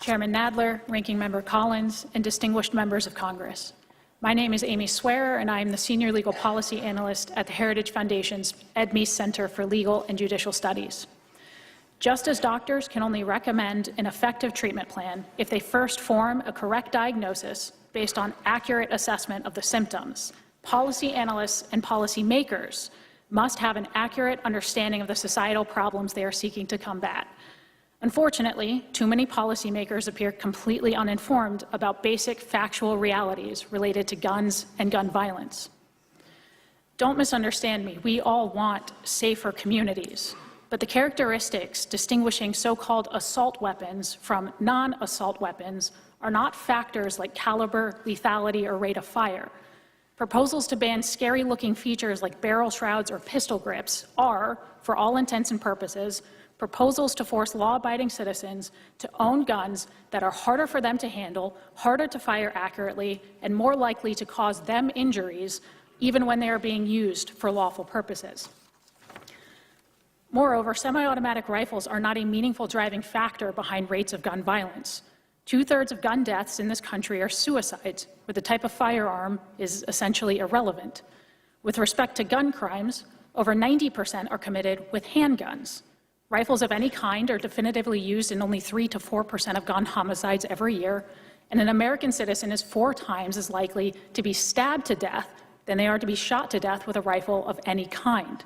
Chairman Nadler, Ranking Member Collins, and distinguished members of Congress. My name is Amy Swearer, and I am the Senior Legal Policy Analyst at the Heritage Foundation's Ed Meese Center for Legal and Judicial Studies. Just as doctors can only recommend an effective treatment plan if they first form a correct diagnosis based on accurate assessment of the symptoms, policy analysts and policy makers must have an accurate understanding of the societal problems they are seeking to combat. Unfortunately, too many policymakers appear completely uninformed about basic factual realities related to guns and gun violence. Don't misunderstand me. We all want safer communities, but the characteristics distinguishing so-called assault weapons from non-assault weapons are not factors like caliber, lethality, or rate of fire. Proposals to ban scary-looking features like barrel shrouds or pistol grips are, for all intents and purposes, proposals to force law-abiding citizens to own guns that are harder for them to handle, harder to fire accurately, and more likely to cause them injuries, even when they are being used for lawful purposes. Moreover, semi-automatic rifles are not a meaningful driving factor behind rates of gun violence. 2/3 of gun deaths in this country are suicides, where the type of firearm is essentially irrelevant. With respect to gun crimes, over 90% are committed with handguns. Rifles of any kind are definitively used in only 3 to 4% of gun homicides every year, and an American citizen is 4 times as likely to be stabbed to death than they are to be shot to death with a rifle of any kind.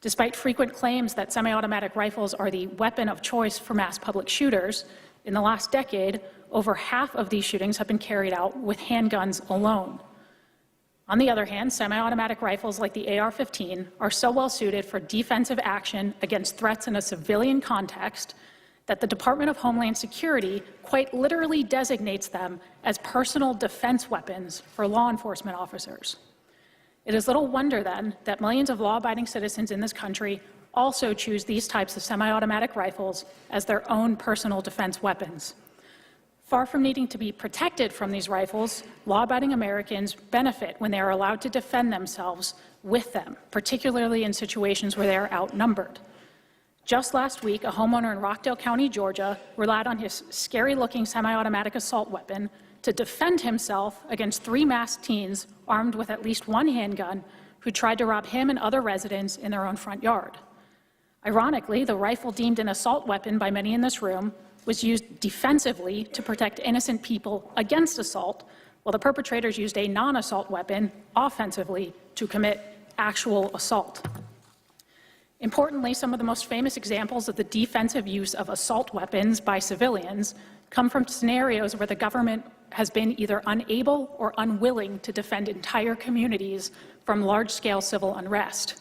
Despite frequent claims that semi-automatic rifles are the weapon of choice for mass public shooters, in the last decade, over half of these shootings have been carried out with handguns alone. On the other hand, semi-automatic rifles like the AR-15 are so well suited for defensive action against threats in a civilian context that the Department of Homeland Security quite literally designates them as personal defense weapons for law enforcement officers. It is little wonder, then, that millions of law-abiding citizens in this country also choose these types of semi-automatic rifles as their own personal defense weapons. Far from needing to be protected from these rifles, law-abiding Americans benefit when they are allowed to defend themselves with them, particularly in situations where they are outnumbered. Just last week, a homeowner in Rockdale County, Georgia, relied on his scary-looking semi-automatic assault weapon to defend himself against 3 masked teens armed with at least 1 handgun who tried to rob him and other residents in their own front yard. Ironically, the rifle deemed an assault weapon by many in this room was used defensively to protect innocent people against assault, while the perpetrators used a non-assault weapon offensively to commit actual assault. Importantly, some of the most famous examples of the defensive use of assault weapons by civilians come from scenarios where the government has been either unable or unwilling to defend entire communities from large-scale civil unrest.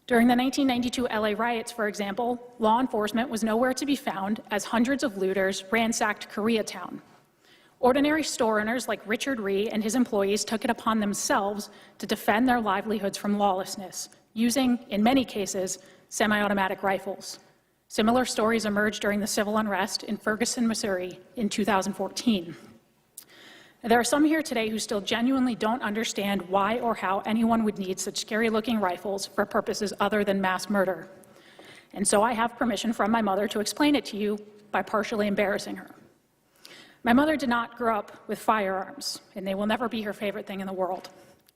During the 1992 LA riots, for example, law enforcement was nowhere to be found as hundreds of looters ransacked Koreatown. Ordinary store owners like Richard Ree and his employees took it upon themselves to defend their livelihoods from lawlessness, using, in many cases, semi-automatic rifles. Similar stories emerged during the civil unrest in Ferguson, Missouri in 2014. There are some here today who still genuinely don't understand why or how anyone would need such scary-looking rifles for purposes other than mass murder. And so I have permission from my mother to explain it to you by partially embarrassing her. My mother did not grow up with firearms, and they will never be her favorite thing in the world.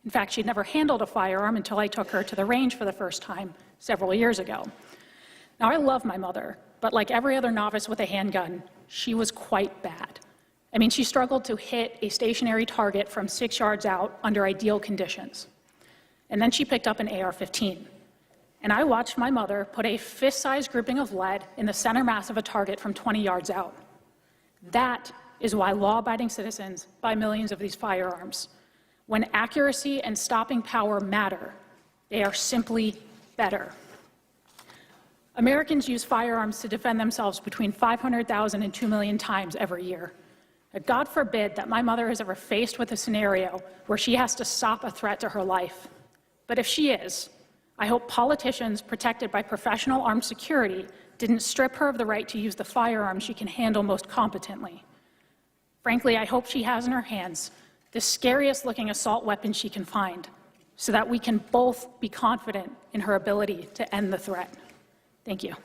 In fact, she'd never handled a firearm until I took her to the range for the first time several years ago. Now, I love my mother, but like every other novice with a handgun, she was quite bad. I mean, she struggled to hit a stationary target from 6 yards out under ideal conditions. And then she picked up an AR-15. And I watched my mother put a fist-sized grouping of lead in the center mass of a target from 20 yards out. That is why law-abiding citizens buy millions of these firearms. When accuracy and stopping power matter, they are simply better. Americans use firearms to defend themselves between 500,000 and 2 million times every year. God forbid that my mother is ever faced with a scenario where she has to stop a threat to her life. But if she is, I hope politicians protected by professional armed security didn't strip her of the right to use the firearm she can handle most competently. Frankly, I hope she has in her hands the scariest-looking assault weapon she can find, so that we can both be confident in her ability to end the threat. Thank you.